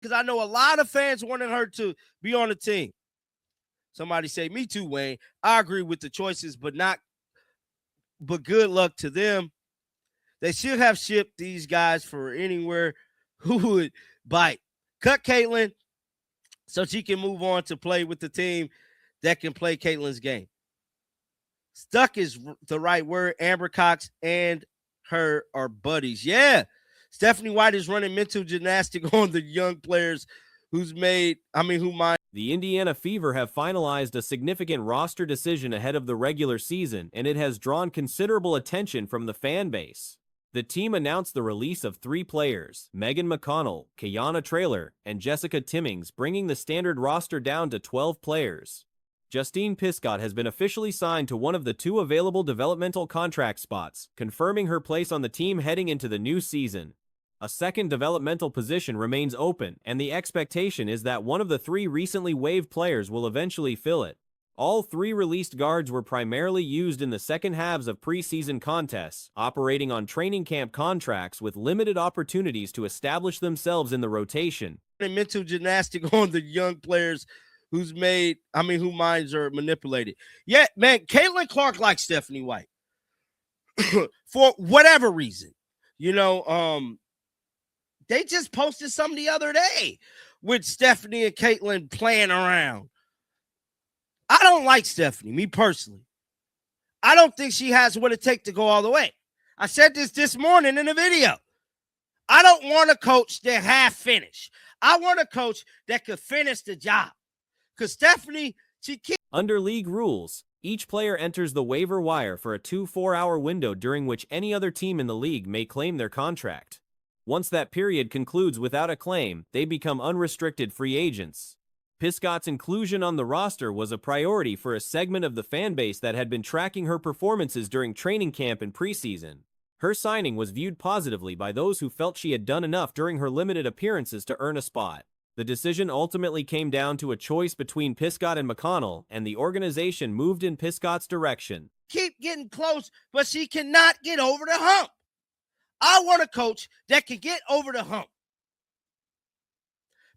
because I know a lot of fans wanted her to be on the team. Somebody say, me too, Wayne. I agree with the choices, but good luck to them. They should have shipped these guys for anywhere who would bite. Cut Caitlyn so she can move on to play with the team that can play Caitlyn's game. Stuck is the right word. Amber Cox and her are buddies. Yeah. Stephanie White is running mental gymnastics on the young players who mind. The Indiana Fever have finalized a significant roster decision ahead of the regular season, and it has drawn considerable attention from the fan base. The team announced the release of 3 players, Megan McConnell, Kayana Traylor, and Jessica Timmings, bringing the standard roster down to 12 players. Justine Piscott has been officially signed to one of the 2 available developmental contract spots, confirming her place on the team heading into the new season. A second developmental position remains open, and the expectation is that one of the 3 recently waived players will eventually fill it. All 3 released guards were primarily used in the second halves of preseason contests, operating on training camp contracts with limited opportunities to establish themselves in the rotation. Mental gymnastics on the young players who minds are manipulated. Yeah, man, Caitlin Clark likes Stephanie White for whatever reason. They just posted some the other day with Stephanie and Caitlin playing around. I don't like Stephanie, me personally. I don't think she has what it takes to go all the way. I said this morning in a video. I don't want a coach that half finished. I want a coach that could finish the job. Because Stephanie, she can't. Under league rules, each player enters the waiver wire for a 24-hour window during which any other team in the league may claim their contract. Once that period concludes without a claim, they become unrestricted free agents. Piscott's inclusion on the roster was a priority for a segment of the fanbase that had been tracking her performances during training camp and preseason. Her signing was viewed positively by those who felt she had done enough during her limited appearances to earn a spot. The decision ultimately came down to a choice between Piscott and McConnell, and the organization moved in Piscott's direction. Keep getting close, but she cannot get over the hump. I want a coach that can get over the hump.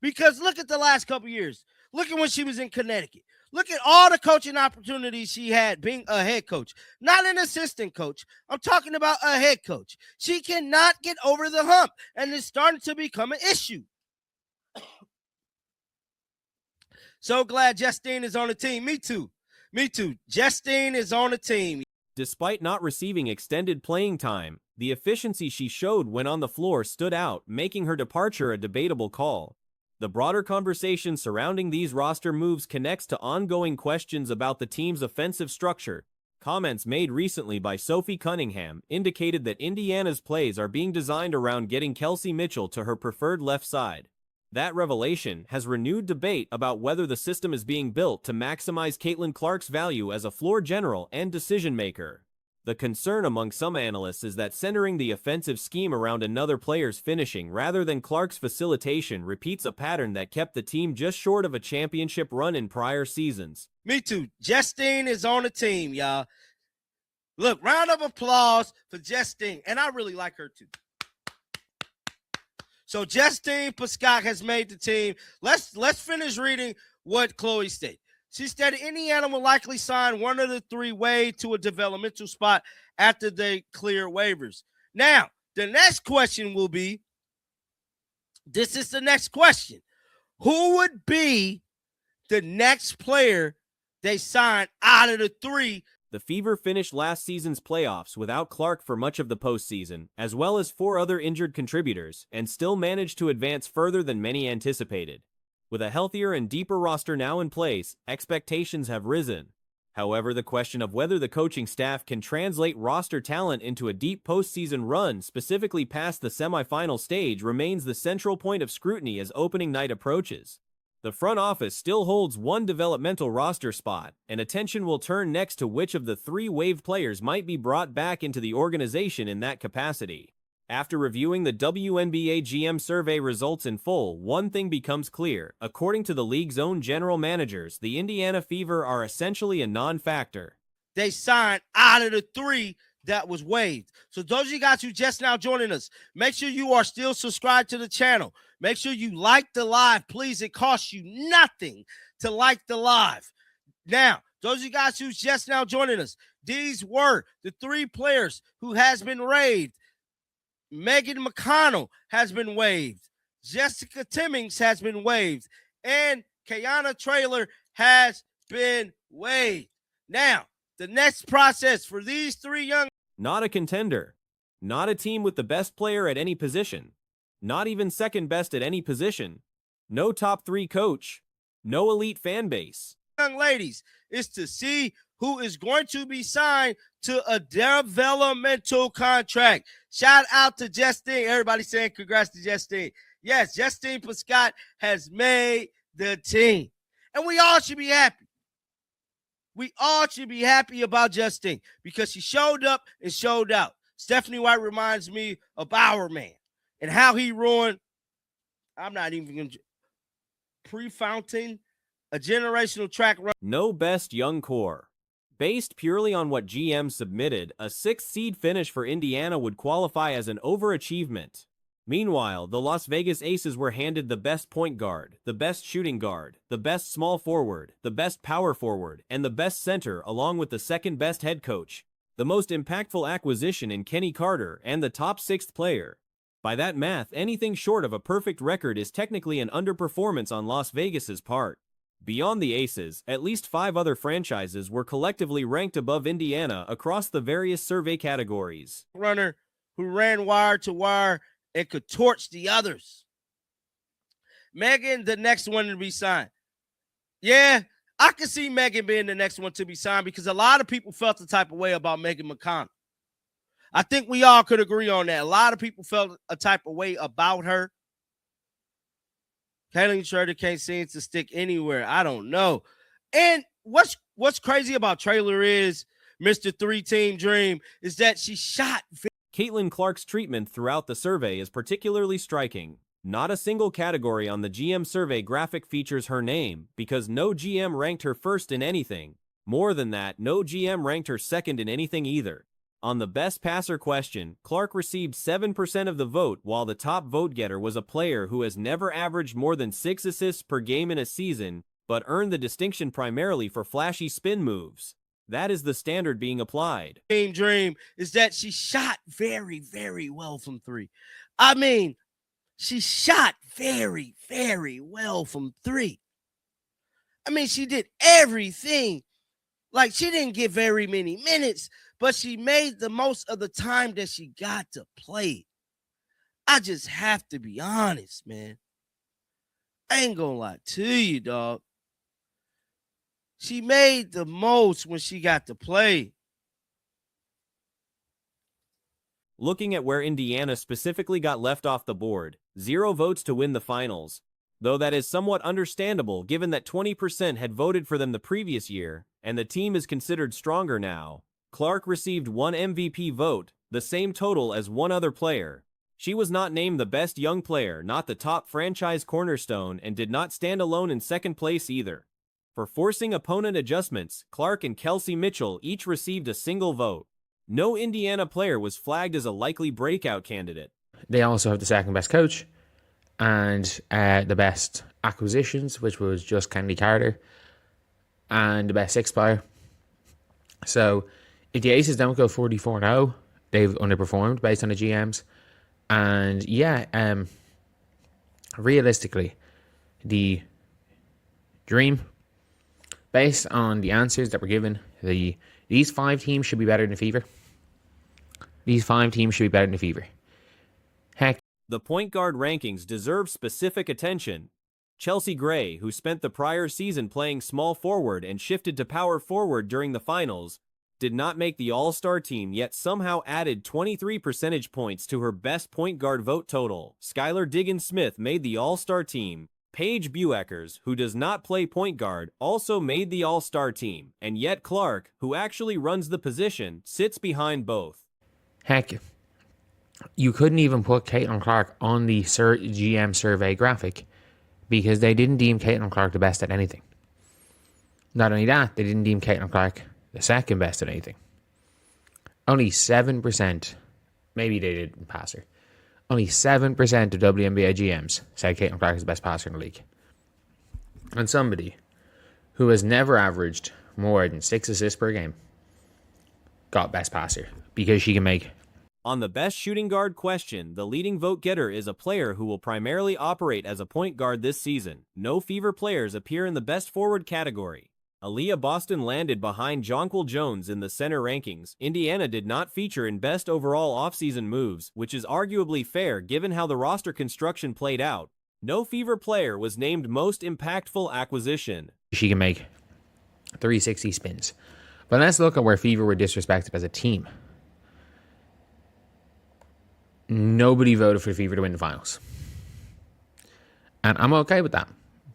Because look at the last couple years. Look at when she was in Connecticut. Look at all the coaching opportunities she had being a head coach. Not an assistant coach. I'm talking about a head coach. She cannot get over the hump, and it's starting to become an issue. So glad Justine is on the team. Me too. Justine is on the team. Despite not receiving extended playing time, the efficiency she showed when on the floor stood out, making her departure a debatable call. The broader conversation surrounding these roster moves connects to ongoing questions about the team's offensive structure. Comments made recently by Sophie Cunningham indicated that Indiana's plays are being designed around getting Kelsey Mitchell to her preferred left side. That revelation has renewed debate about whether the system is being built to maximize Caitlin Clark's value as a floor general and decision maker. The concern among some analysts is that centering the offensive scheme around another player's finishing rather than Clark's facilitation repeats a pattern that kept the team just short of a championship run in prior seasons. Me too. Justine is on the team, y'all. Look, round of applause for Justine. And I really like her too. So Justine Piscott has made the team. Let's finish reading what Chloe stated. She said Indiana will likely sign one of the 3 way to a developmental spot after they clear waivers. Now, the next question will be, this is the next question. Who would be the next player they sign out of the 3? The Fever finished last season's playoffs without Clark for much of the postseason, as well as 4 other injured contributors, and still managed to advance further than many anticipated. With a healthier and deeper roster now in place, expectations have risen. However, the question of whether the coaching staff can translate roster talent into a deep postseason run, specifically past the semifinal stage, remains the central point of scrutiny as opening night approaches. The front office still holds 1 developmental roster spot, and attention will turn next to which of the 3 waived players might be brought back into the organization in that capacity. After reviewing the WNBA GM survey results in full, one thing becomes clear. According to the league's own general managers, the Indiana Fever are essentially a non-factor. They signed out of the 3 that was waived. So those of you guys who just now joining us, make sure you are still subscribed to the channel. Make sure you like the live. Please, it costs you nothing to like the live. Now, those of you guys who's just now joining us, these were the 3 players who has been waived. Megan McConnell has been waived. Jessica Timmings has been waived. And Kayana Traylor has been waived. Now, the next process for these 3 young... Not a contender. Not a team with the best player at any position. Not even second best at any position. No top 3 coach. No elite fan base. Young ladies is to see who is going to be signed to a developmental contract. Shout out to Justine. Everybody saying congrats to Justine. Yes, Justine Prescott has made the team. And we all should be happy. We all should be happy about Justine because she showed up and showed out. Stephanie White reminds me of Bowerman and how he ruined, I'm not even going to, Prefontaine, a generational track run. No best young core. Based purely on what GM submitted, a 6th seed finish for Indiana would qualify as an overachievement. Meanwhile, the Las Vegas Aces were handed the best point guard, the best shooting guard, the best small forward, the best power forward, and the best center, along with the second best head coach, the most impactful acquisition in Kenny Carter, and the top 6th player. By that math, anything short of a perfect record is technically an underperformance on Las Vegas's part. Beyond the Aces, at least 5 other franchises were collectively ranked above Indiana across the various survey categories. Runner who ran wire to wire and could torch the others. Megan, the next one to be signed. Yeah, I can see Megan being the next one to be signed because a lot of people felt the type of way about Megan McConnell. I think we all could agree on that. A lot of people felt a type of way about her. Caitlin Schroeder can't seem to stick anywhere. I don't know. And what's crazy about Traylor is, Mr. 3-Team Dream, is that she shot. Caitlin Clark's treatment throughout the survey is particularly striking. Not a single category on the GM survey graphic features her name, because no GM ranked her first in anything. More than that, no GM ranked her second in anything either. On the best passer question, Clark received 7% of the vote, while the top vote getter was a player who has never averaged more than 6 assists per game in a season, but earned the distinction primarily for flashy spin moves. That is the standard being applied. Team Dream is that she shot very, very well from 3. I mean, she shot very, very well from 3. I mean, she did everything. Like, she didn't get very many minutes, but she made the most of the time that she got to play. I just have to be honest, man. I ain't gonna lie to you, dog. She made the most when she got to play. Looking at where Indiana specifically got left off the board, 0 votes to win the finals. Though that is somewhat understandable given that 20% had voted for them the previous year, and the team is considered stronger now. Clark received 1 MVP vote, the same total as 1 other player. She was not named the best young player, not the top franchise cornerstone, and did not stand alone in second place either. For forcing opponent adjustments, Clark and Kelsey Mitchell each received a single vote. No Indiana player was flagged as a likely breakout candidate. They also have the second best coach and the best acquisitions, which was just Kenny Carter, and the best 6th player. So if the Aces don't go 44-0, they've underperformed based on the GMs. And yeah, realistically, the dream, based on the answers that were given, these 5 teams should be better than Fever. These 5 teams should be better than Fever. Heck. The point guard rankings deserve specific attention. Chelsea Gray, who spent the prior season playing small forward and shifted to power forward during the finals, did not make the All-Star team, yet somehow added 23 percentage points to her best point guard vote total. Skylar Diggins-Smith made the All-Star team. Paige Bueckers, who does not play point guard, also made the All-Star team, and yet Clark, who actually runs the position, sits behind both. Heck, you couldn't even put Caitlin Clark on the GM survey graphic because they didn't deem Caitlin Clark the best at anything. Not only that, they didn't deem Caitlin Clark the second best at anything. only 7%, maybe they didn't pass her, only 7% of WNBA GMs said Caitlin Clark is the best passer in the league. And somebody who has never averaged more than 6 assists per game got best passer because she can make. On the best shooting guard question, the leading vote getter is a player who will primarily operate as a point guard this season. No Fever players appear in the best forward category. Aaliyah Boston landed behind Jonquil Jones in the center rankings. Indiana did not feature in best overall offseason moves, which is arguably fair given how the roster construction played out. No Fever player was named most impactful acquisition. She can make 360 spins. But let's look at where Fever were disrespected as a team. Nobody voted for Fever to win the finals. And I'm okay with that.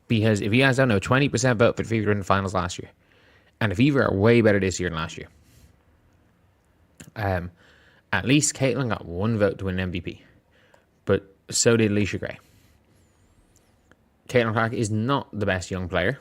Because if you guys don't know, 20% vote for Fever to win the finals last year. And the Fever are way better this year than last year. At least Caitlin got 1 vote to win MVP. But so did Alicia Gray. Caitlin Clark is not the best young player.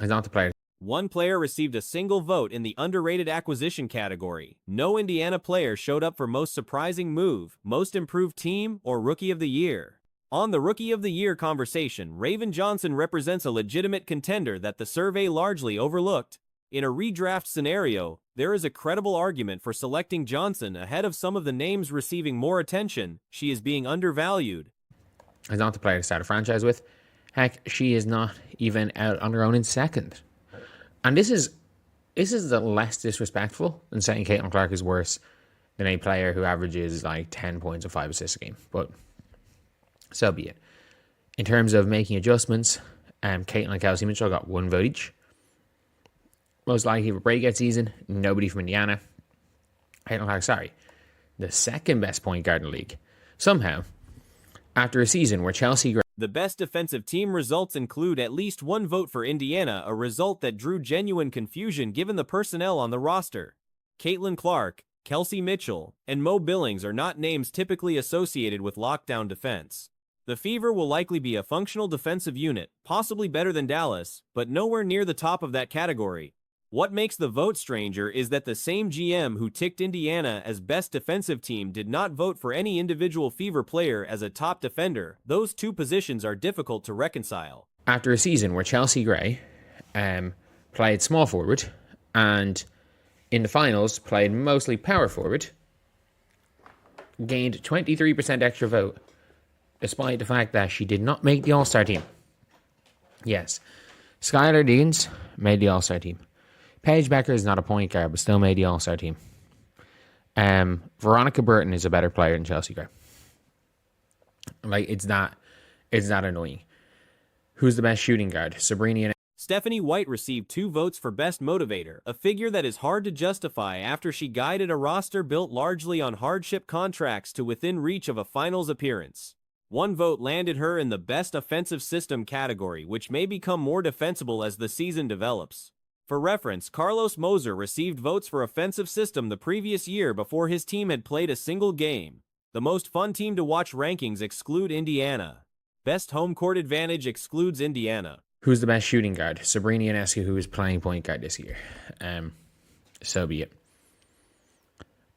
Is not the player. One player received a single vote in the underrated acquisition category. No Indiana player showed up for most surprising move, most improved team, or rookie of the year. On the Rookie of the Year conversation, Raven Johnson represents a legitimate contender that the survey largely overlooked. In a redraft scenario, there is a credible argument for selecting Johnson ahead of some of the names receiving more attention. She is being undervalued. Is not the player to start a franchise with. Heck, she is not even out on her own in second. And this is the less disrespectful than saying Caitlin Clark is worse than a player who averages like 10 points and 5 assists a game. But so be it. In terms of making adjustments, Caitlin and Kelsey Mitchell got 1 vote each. Most likely for breakout season, nobody from Indiana. Caitlin Clark, sorry, the second best point guard in the league. Somehow, after a season where Chelsea... The best defensive team results include at least 1 vote for Indiana, a result that drew genuine confusion given the personnel on the roster. Caitlin Clark, Kelsey Mitchell, and Mo Billings are not names typically associated with lockdown defense. The Fever will likely be a functional defensive unit, possibly better than Dallas, but nowhere near the top of that category. What makes the vote stranger is that the same GM who ticked Indiana as best defensive team did not vote for any individual Fever player as a top defender. Those two positions are difficult to reconcile. After a season where Chelsea Gray played small forward and in the finals played mostly power forward, gained 23% extra vote, despite the fact that she did not make the All-Star team. Yes, Skylar Diggins made the All-Star team. Paige Becker is not a point guard, but still made the All-Star team. Veronica Burton is a better player than Chelsea Gray. Like, it's that annoying. Who's the best shooting guard? Sabrina. Stephanie White received 2 votes for Best Motivator, a figure that is hard to justify after she guided a roster built largely on hardship contracts to within reach of a finals appearance. 1 vote landed her in the Best Offensive System category, which may become more defensible as the season develops. For reference, Carlos Moser received votes for Offensive System the previous year before his team had played a single game. The most fun team to watch rankings exclude Indiana. Best Home Court Advantage excludes Indiana. Who's the best shooting guard? Sabrina Ionescu, who is playing point guard this year. So be it.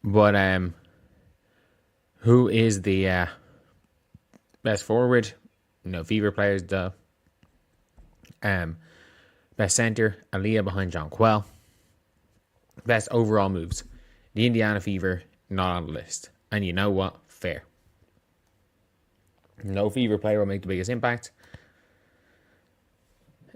But who is the best forward? No Fever players, duh. Best center, Aaliyah behind Jonquil. Best overall moves, the Indiana Fever, not on the list. And you know what? Fair. No Fever player will make the biggest impact.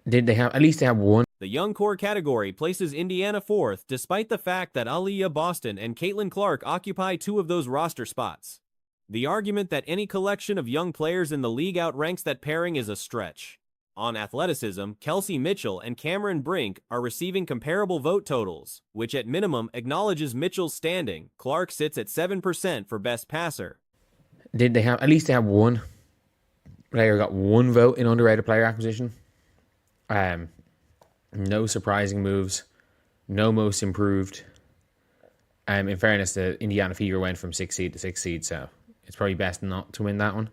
Did they have, at least they have 1. The young core category places Indiana 4th, despite the fact that Aaliyah Boston and Caitlin Clark occupy 2 of those roster spots. The argument that any collection of young players in the league outranks that pairing is a stretch. On athleticism, Kelsey Mitchell and Cameron Brink are receiving comparable vote totals, which at minimum acknowledges Mitchell's standing. Clark sits at 7% for best passer. Did they have, at least they have 1 player got 1 vote in underrated player acquisition. No surprising moves, no most improved. In fairness, the Indiana Fever went from 6th seed to 6th seed, so it's probably best not to win that one.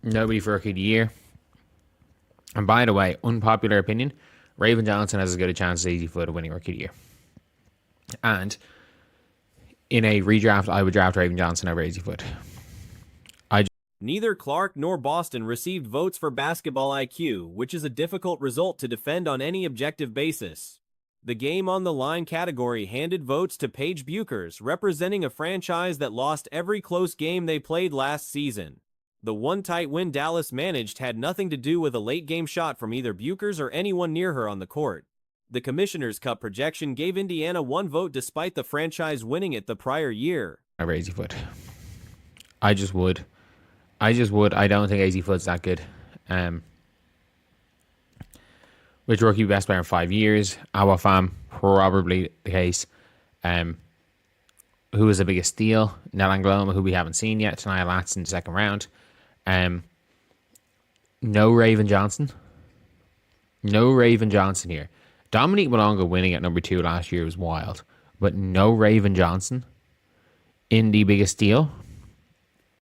Nobody for Rookie of the Year. And by the way, unpopular opinion, Raven Johnson has as good a chance as Easy Flood of winning Rookie of the Year. And in a redraft, I would draft Raven Johnson over Easyfoot. Neither Clark nor Boston received votes for basketball IQ, which is a difficult result to defend on any objective basis. The Game on the Line category handed votes to Paige Buchers, representing a franchise that lost every close game they played last season. The one tight win Dallas managed had nothing to do with a late-game shot from either Buchers or anyone near her on the court. The Commissioner's Cup projection gave Indiana 1 vote despite the franchise winning it the prior year. Over Easyfoot. I just would. I don't think Easyfoot's that good. With rookie best player in 5 years, Awafam, probably the case. Who was the biggest steal? Nell Angloma, who we haven't seen yet. Tania Latz in the second round. No Raven Johnson. No Raven Johnson here. Dominique Malonga winning at number 2 last year was wild. But no Raven Johnson in the biggest steal.